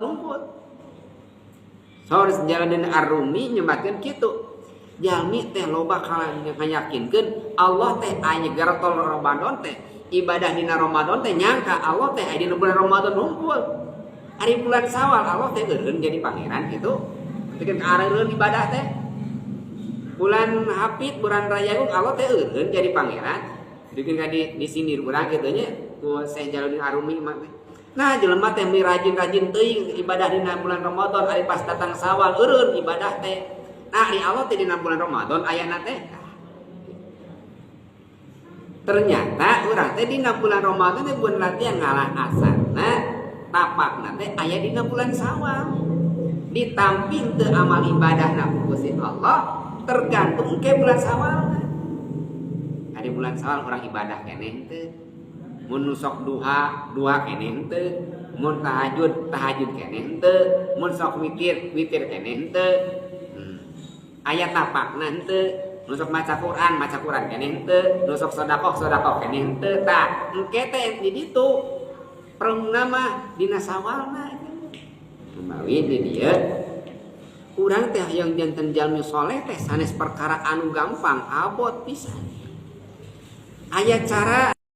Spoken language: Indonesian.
Ramadan unggul. Saur Jalaluddin Ar-Rumi nyebatkeun kitu. Jalmi teh loba ngayakinkeun Allah teh aya gartol Ramadan teh ibadah dina Ramadan teh nyangka Allah teh aya dina bulan Ramadan unggul. Ari bulan Syawal Allah teh eureun jadi pangeran kitu. Bikin kaareureun ibadah teh. Bulan Hapit, bulan Rajab Allah teh eureun jadi pangeran. Bikin di sini urang kitu nya ku Syekh Jalaluddin Ar-Rumi mah teh. Nah, jelema teh rajin-rajin teuing ibadah dina bulan Ramadan ari pas datang Syawal eureun ibadah teh. Nah, ari Allah teh dina bulan Ramadan ayana teh. Ternyata urang teh dina bulan Ramadan teh bulan latihan ngalah asarna, tapakna teh aya dina bulan Syawal. Ditampin teu amal ibadahna ku Gusti Allah tergantung ke bulan Syawal. Ari bulan Syawal urang ibadah keneh teu. Mun sok duha keneh teu. Mun tahajud keneh teu. Mun sok witir keneh teu. Aya tapakna teu. Nu sok maca Quran keneh teu. Nu sok sedekah keneh teu. Tah, engke teh di ditu. Perungna mah dina Syawal mah. Kumawi di dieu urang teh yang janten jalmi soleh teh sanes perkara anu gampang abot pisan. Aya cara